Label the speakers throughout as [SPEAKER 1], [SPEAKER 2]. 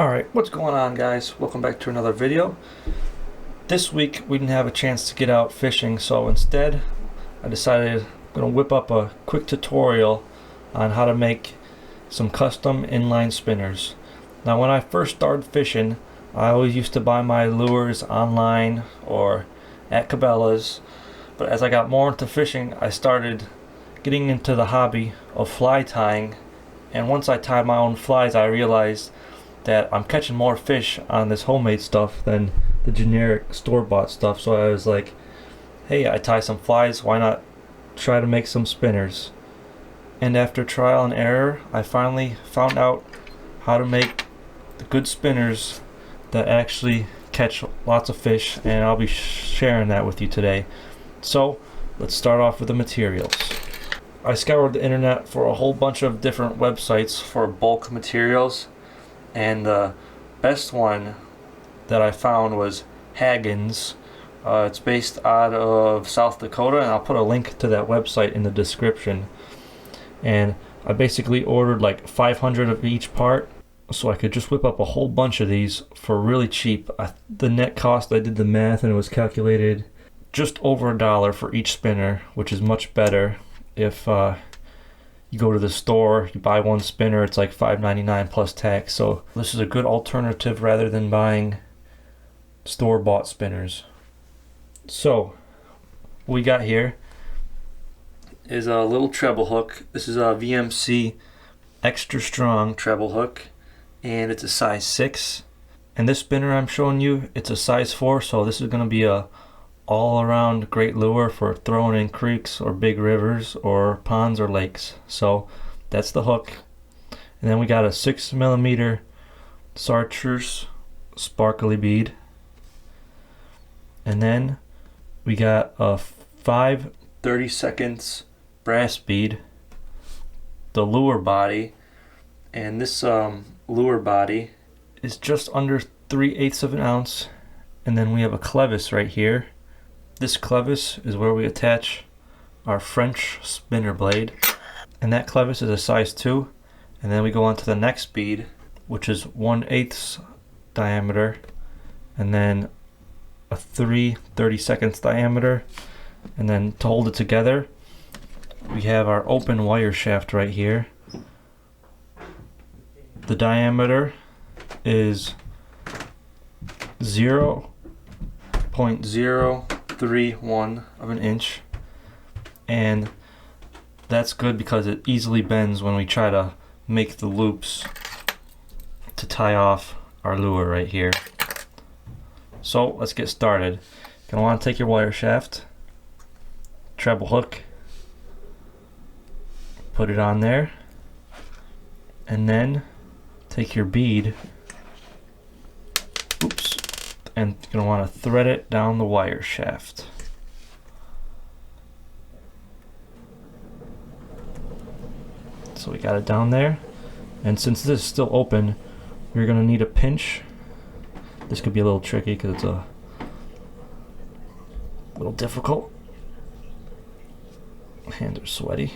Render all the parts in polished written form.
[SPEAKER 1] Alright, what's going on, guys? Welcome back to another video. This week we didn't have a chance to get out fishing, so instead I decided I'm going to whip up a quick tutorial on how to make some custom inline spinners. Now, when I first started fishing, I always used to buy my lures online or at Cabela's, but as I got more into fishing, I started getting into the hobby of fly tying, and once I tied my own flies, I realized that I'm catching more fish on this homemade stuff than the generic store-bought stuff. So I was like, hey, I tie some flies, why not try to make some spinners? And after trial and error, I finally found out how to make the good spinners that actually catch lots of fish, and I'll be sharing that with you today. So let's start off with the materials. I scoured the internet for a whole bunch of different websites for bulk materials, and the best one that I found was Hagen's. It's based out of South Dakota, and I'll put a link to that website in the description. And I basically ordered like 500 of each part, so I could just whip up a whole bunch of these for really cheap. The net cost, I did the math and it was calculated just over $1 for each spinner, which is much better. If you go to the store, you buy one spinner, it's like $5.99 plus tax. So this is a good alternative rather than buying store-bought spinners. So what we got here is a little treble hook. This is a VMC extra strong treble hook, and it's a size 6. And this spinner I'm showing you, it's a size 4, so this is going to be a all-around great lure for throwing in creeks or big rivers or ponds or lakes. So that's the hook. And then we got a 6mm chartreuse sparkly bead, and then we got a 5 30-seconds brass bead, the lure body, and this lure body is just under 3/8 of an ounce. And then we have a clevis right here. This clevis is where we attach our French spinner blade, and that clevis is a size 2. And then we go on to the next bead, which is 1/8 diameter, and then a 3 30-seconds diameter. And then to hold it together, we have our open wire shaft right here. The diameter is 0.031 of an inch, and that's good because it easily bends when we try to make the loops to tie off our lure right here. So let's get started. You're going to want to take your wire shaft, treble hook, put it on there, and then take your bead, and you're going to want to thread it down the wire shaft. So we got it down there, and since this is still open, we're going to need a pinch. This could be a little tricky because it's a little difficult. Hands are sweaty.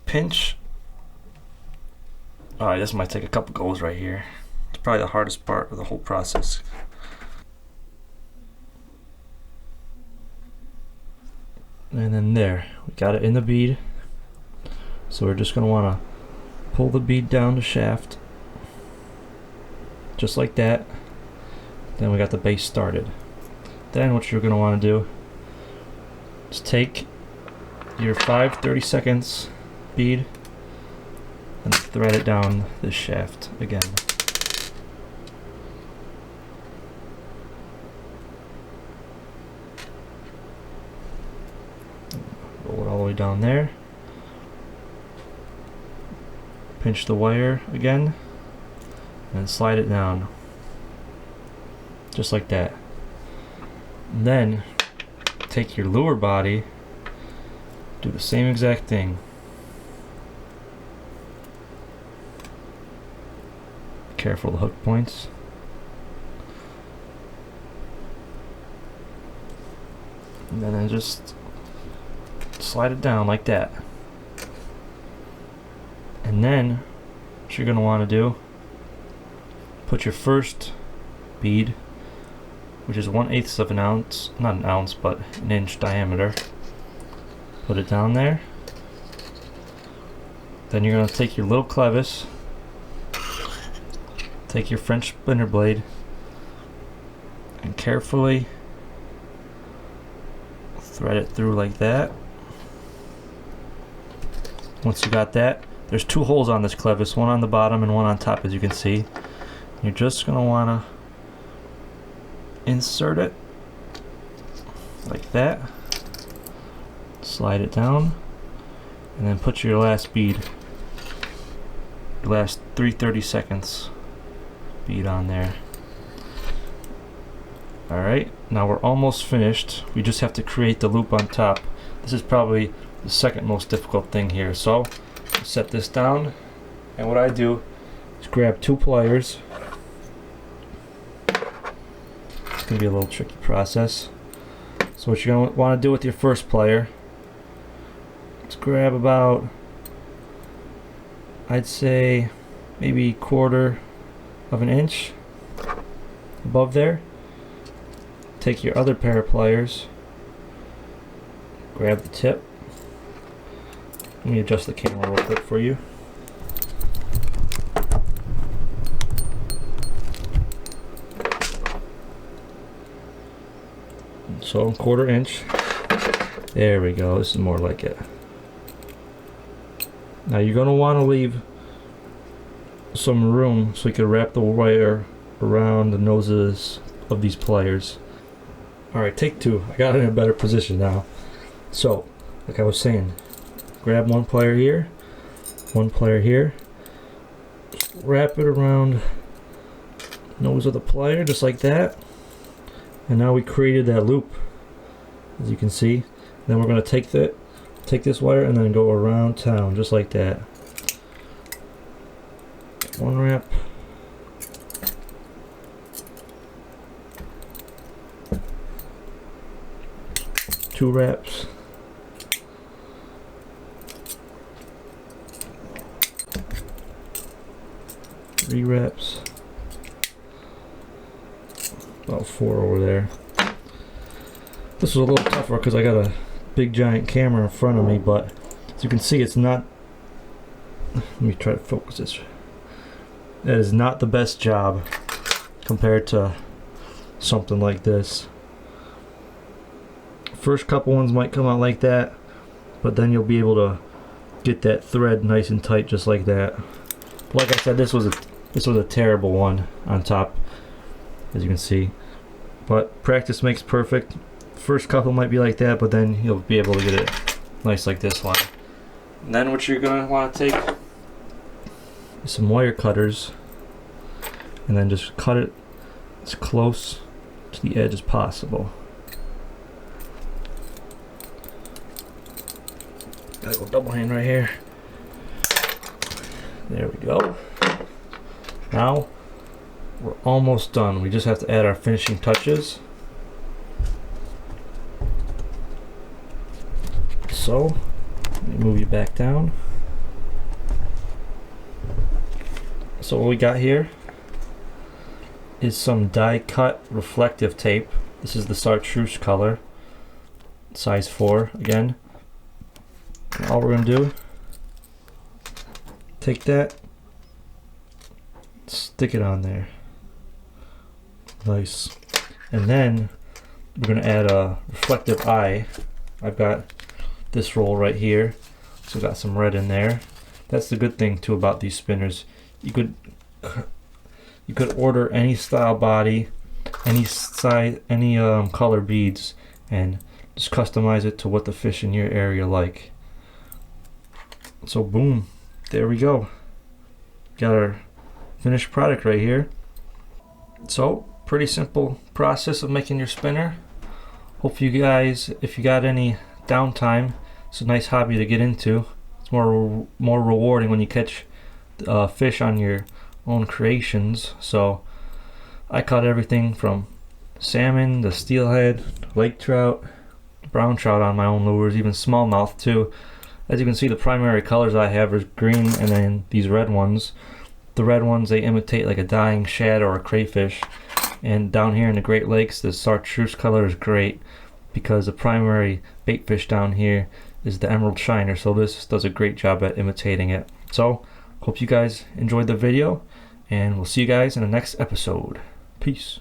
[SPEAKER 1] Pinch. Alright, this might take a couple goes right here. It's probably the hardest part of the whole process. And then there, we got it in the bead. So we're just going to want to pull the bead down the shaft, just like that. Then we got the base started. Then what you're going to want to do is take your 5 30-seconds bead and thread it down this shaft again. Roll it all the way down there. Pinch the wire again and slide it down, just like that. And then take your lure body, do the same exact thing. Careful of the hook points. And then just slide it down like that. And then what you're going to want to do, put your first bead, which is 1/8 of an ounce, not an ounce, but an inch diameter. Put it down there. Then you're going to take your little clevis, take your French spinner blade, and carefully thread it through like that. Once you got that, there's 2 holes on this clevis, one on the bottom and one on top, as you can see. You're just going to want to insert it like that, slide it down, and then put your last bead, your last 3/32 bead on there. Alright, now we're almost finished. We just have to create the loop on top. This is probably the second most difficult thing here. So set this down, and what I do is grab 2 pliers. It's going to be a little tricky process. So what you're going to want to do with your first plier is grab about, I'd say maybe 1/4 of an inch above there. Take your other pair of pliers, grab the tip. Let me adjust the camera real quick for you. So 1/4 inch. There we go. This is more like it. Now you're going to want to leave some room so you can wrap the wire around the noses of these pliers. Alright, take 2. I got it in a better position now. So, like I was saying, grab 1 plier here, 1 plier here, wrap it around the nose of the plier just like that, and now we created that loop, as you can see. Then we're going to take this wire and then go around town just like that. 1 wrap, 2 wraps, 3 wraps, about 4 over there. This was a little tougher because I got a big giant camera in front of me, but as you can see, it's not, let me try to focus this. That is not the best job compared to something like this. First couple ones might come out like that, but then you'll be able to get that thread nice and tight just like that. Like I said, this was a terrible one on top, as you can see. But practice makes perfect. First couple might be like that, but then you'll be able to get it nice like this one. And then what you're gonna want to take is some wire cutters, and then just cut it as close to the edge as possible. Gotta go double hand right here. There we go. Now we're almost done. We just have to add our finishing touches. So let me move you back down. So what we got here is some die cut reflective tape. This is the chartreuse color, size 4 again. And all we're gonna do, take that, stick it on there. Nice. And then we're gonna add a reflective eye. I've got this roll right here, so got some red in there. That's the good thing too about these spinners. You could order any style body, any size, any color beads, and just customize it to what the fish in your area like. So boom, there we go. Got our finished product right here. So pretty simple process of making your spinner. Hope you guys, if you got any downtime, it's a nice hobby to get into. It's more rewarding when you catch fish on your own creations. So I caught everything from salmon, the steelhead, lake trout, brown trout on my own lures, even smallmouth too. As you can see, the primary colors I have are green and then these red ones. The red ones, they imitate like a dying shad or a crayfish. And down here in the Great Lakes, the chartreuse color is great because the primary bait fish down here is the emerald shiner, so this does a great job at imitating it. So hope you guys enjoyed the video, and we'll see you guys in the next episode. Peace.